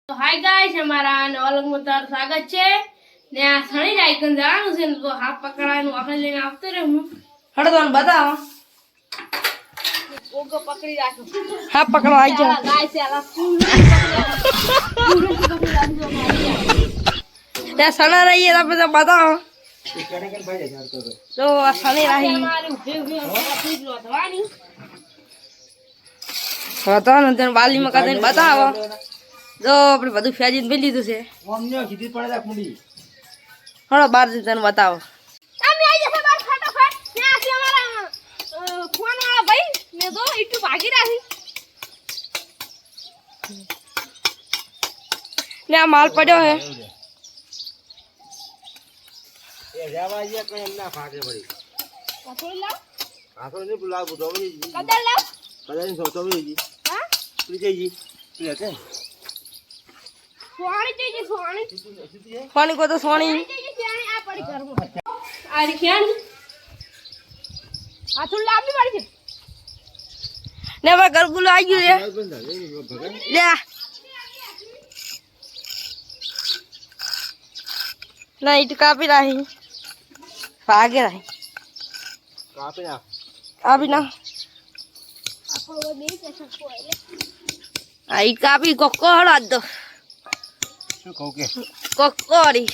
તો hi guys અમારા નવલંગ માં તમારું સ્વાગત છે ને આ સણી આઈકન જવાનું છે ને તો હાથ પકડવાનું આપણે લઈને આવતો રે હું હડવાનું બતાવો ઓગો પકડી રાખો હાથ પકડો આઈ જાવ ગાઈસ આલા પકડી રાખજો તે સણા રહી આપણે તો બતાવો તો આ સણી રહી મારી ઉભી પકડી લો થવાની બતાવો ને બાલીમાં કાઢીને બતાવો જો આપણે બધું ફેજીને પી લીધું છે ઓમનો સીધી પડે તા કુંડી હળો બાર તને બતાવો અમે આવી જશે બાર ફટાફટ ત્યાં છે અમારા ફોન વાળા ભાઈ મે તો ઈટુ ભાગી રાખી ને આ માલ પડ્યો હે એ જાવાજે કઈ એમના ફાટે પડી કાથોડી લાવ કાથોડી ને લાવ દોવી કદર લાવ કદર ની સોતોવી હા પ્રીતેજી પ્રીતે સોણી જઈ સોણી કો તો સોણી આ પડી ઘરમાં આ રીખ્યાની આ થોડી લાંબી પડી છે ને હવે ગરગુલો આવી ગયું રે લે ના ઈટ કાપી રાહી ભાગે રાહી કાપી ના આપણો બે છે સકો એટલે આ ઈટ કાપી કોકો હળા દો કોકોરી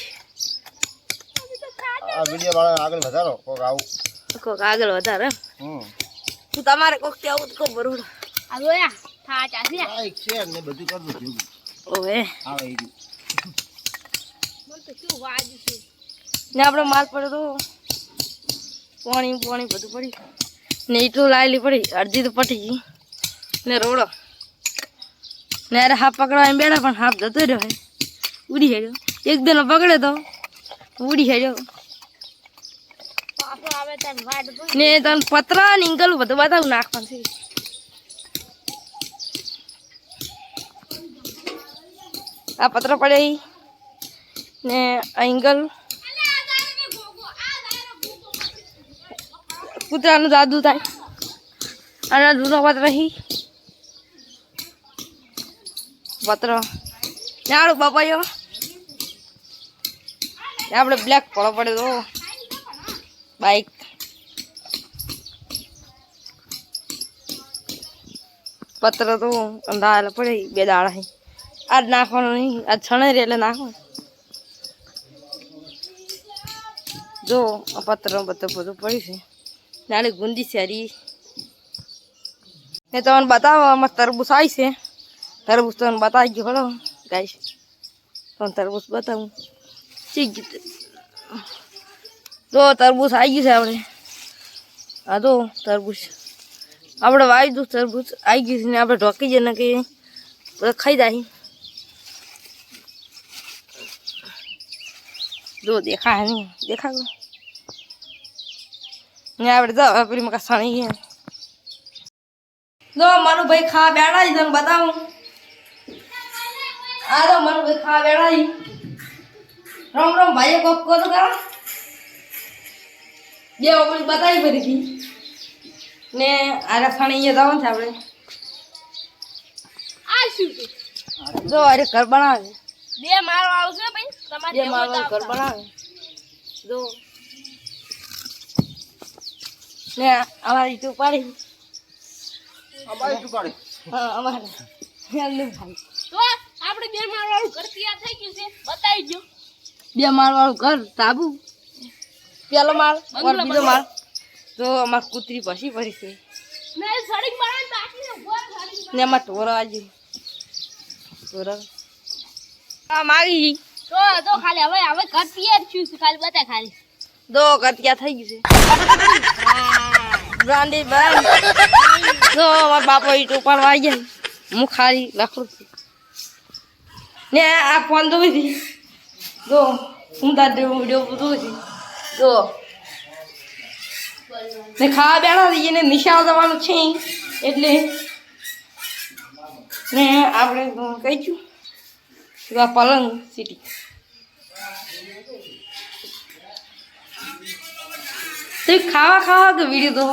આ વિડિયો વાળા આગળ વધારો કોક આગળ વધારે તું તમારે કોક કે આવું તો બરોબર આ જોયા થા ચાસી લાઈક શેર ને બધું કર દો ઓએ આવે ઈ મન તો શું વાજી છે ને આપણો માલ પડ્યો તો પાણી બધું પડી ને ઈટો લાયેલી પડી અડધી તો પટી ગઈ ને રોડો ને અરે હાફ પકડવા એમ બેઠા પણ હાફ જતો રહ્યો હે ઉડી હેડ્યો એક દિન પકડે તો ઉડી હેડ્યો ને તને પતરા નીકળું બધું બતાવું નાખવાનું છે આ પતરા પડે ને એંગલ કૂતરાનું જાદુ થાય અને જૂનો પત્ર પત્ર નાડું બાપાયો આપણે બ્લેક પડો પડે તો બાઈક પત્ર તો અંધારેલા પડે બે દાડા આજ નાખવાનું નહીં આજ છણે રે એટલે નાખો જો આ પત્ર બધું પડ્યું છે નાની ગુંદી સારી ને તમને બતાવો આમાં તરબૂચ આવી છે તરબૂચ તમને બતાવી ગયો ખરો ગાઈશ તમને તરબૂચ બતાવું ચીક જો તરબૂચ આવી ગયું છે આપણે હા તો તરબૂચ આપણે વાવી દઉં તરબૂચ આવી ગયું છે ને આપણે ઢોકી જઈએ ને કે બધા ખાઈ જાય જો દેખાય નહીં દેખાય ને આપણે તો પેલી મકા સણી ગયા જો મારું ભાઈ ખાવા બેઠા છે તને બતાવું આ તો મારું ભાઈ ખાવા બેઠા છે રામ રામ ભાઈ કોક કો તો કરા બે ઓપડી બતાવી પડી ને આ રખાણી અહીંયા જવાનું છે આપણે આ શું છે જો અરે ઘર બનાવે બે મારો આવશે ભાઈ તમારે બે મારો ઘર બનાવે જો ને અમારી ઈટુ પાડી અમારી ઈટુ પાડી હા અમારે હેલ્લો ભાઈ તો આપણે બે માળ વાળું ઘર તૈયાર થઈ ગયું છે બતાવી દો બે માળ વાળું ઘર તાબુ પેલો માળ ઓર બીજો માળ તો અમાર કૂતરી પછી પડી છે ને સડીક બનાવી બાકી ને ઘર સડીક ને અમાર ઢોરા આજી ઢોરા આ માગી તો ખાલી હવે ઘર તૈયાર થયું છે ખાલી બતા ખાલી દો ઘર તૈયાર થઈ ગયું છે બ્રાન્ડી ભાઈ જો મારા બાપા ઈટ ઉપાડવા આવી જાય હું ખાલી લખડું છું ને આ ફોન દઉં હતી જો હું તાર વિડીયો પૂરું છું જો ને ખાવા બેઠા હતી એને નિશાળ જવાનું છે એટલે ને આપણે કહીશું પલંગ સિટી તો ખાવા કે વિડીયો તો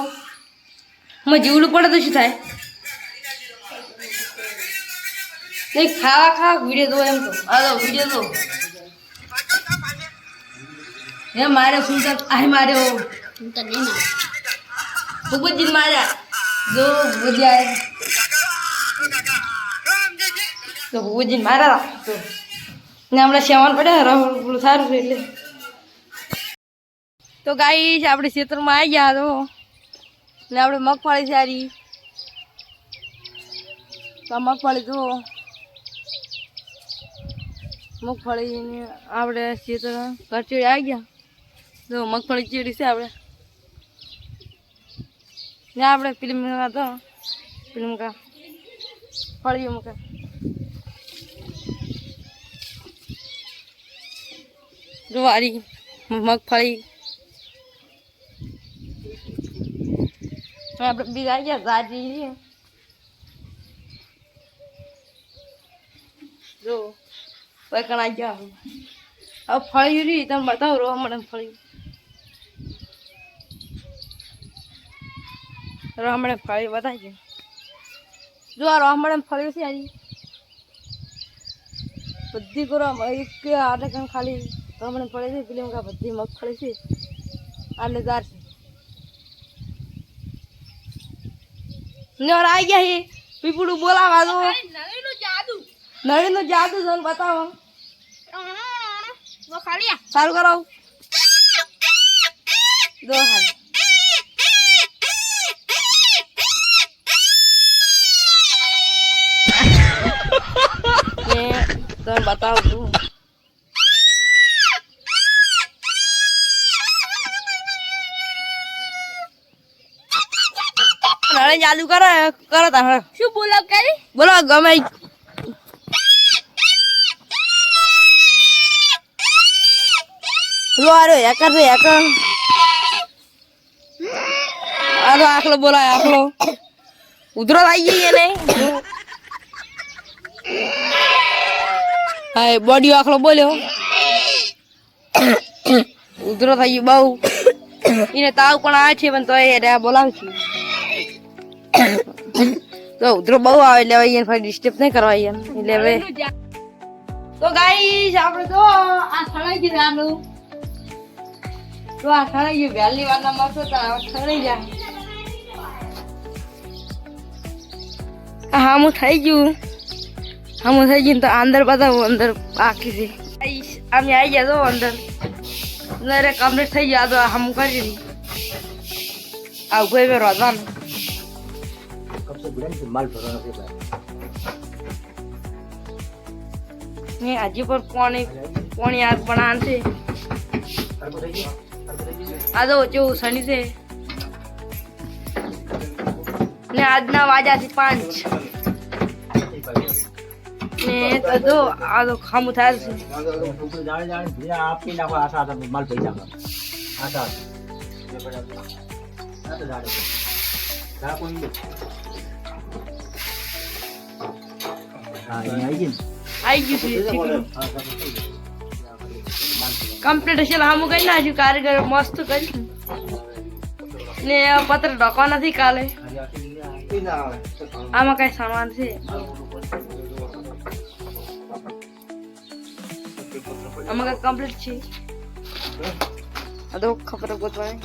મને જીવડું પડે તો શું થાય નહીં ખાવા ખાવા વિડીયો દો એમ તો આ વિડીયો દો એ માર્યો સુલતાન આ માર્યો સુલતાન નહીં માર્યો ભૂપતજી માર્યા જો ભૂપતજી તો ભૂપતજી માર્યા તો ને હમણાં સેવન પડ્યા રહું સારું છે એટલે તો ગાઈસ આપણે ખેતરમાં આવી ગયા તો ને આપણે મગફળી સારી તો મગફળી તો મગફળીને આપણે ખેતર ઘરચેડી આવી ગયા તો મગફળી ચેડી છે આપણે ને આપણે ફિલ્મ તો ફિલ્મ કા ફળીઓ મૂકે જુવારી મગફળી આપણે બીજા આવી ગયા ગાજી જો વેકણ આવી ગયા હવે ફળી રહી તમે બતાવો રો હમણાં ફળી હમણાં ફળી બતાવી જો આ હમણાં ફળી છે આરી બધી કરો એક આટે ખાલી હમણાં ફળી છે પેલી કા બધી મગફળી છે આટલે દાર છે ને આવી ગયા છે પીપળું બોલાવા દો નળીનું જાદુ છે બતાવો સારું કરાવું દો ખાલી તમે બતાવું છું નળી ચાલુ કરો તમે શું બોલો કરી બોલો ગમે હેકર છે હેકર આલો આખલો બોલાય આખલો ઉધરો આવી જઈએ ને હા બોડી આખલો બોલ્યો ઉધરો થઈ ગયો બહુ એને તાવ પણ આવે છે પણ તો એ બોલાવશું તો ઉધરો બહુ આવે એટલે હવે ફરી ડિસ્ટર્બ નહીં કરવા એટલે હવે તો ગાઈસ આપણે તો આ સળાઈ ગયું આનું તો આ સળાઈ ગયું વહેલી વારના મસ્ત હતા સળાઈ જાય હામું થઈ ગયું તો અંદર બતાવું અંદર બાકી છે અમે આવી ગયા તો અંદર નરે કમ્પ્લીટ થઈ ગયા તો હમ કરી દી આ ઉભો બે રોદવાનું ને હજી પણ પોણી આગ પણ આનશે આ તો કેવું શનિ છે ને આજના વાગ્યા છે 5 ને તો આ તો ખામું થાય છે आई गई कम्प्लीट છે હામું કરી નાખ્યું કારીગર મસ્ત કર્યું ને પત્ર ઢોકવા નથી કાલે આમાં કઈ સામાન છે આમાં કઈ કમ્પ્લીટ છે આ તો ખબર ગોતવાની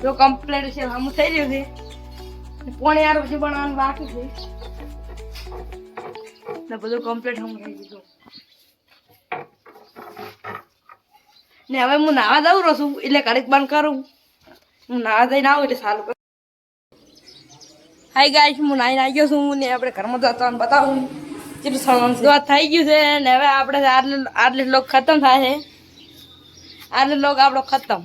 તો કમ્પ્લીટ છે હામું થઈ રહ્યું છે પોણે 8 પછી બનાવવાનું બાકી છે ને બધું કમ્પ્લીટ હમ થઈ ગયું ને હવે હું નાવા જાઉં રહું છું એટલે ઘડીક બંધ કરું હું નાવા જઈને આવું એટલે સારું કરું હાય ગાઈસ હું નાઈને આવી ગયો છું ને આપણે ઘરમાં જતા બતાવું કેટલું સામાન છે થઈ ગયું છે ને હવે આપણે આટલે લોક ખતમ થાય છે આટલે લોક આપણો ખતમ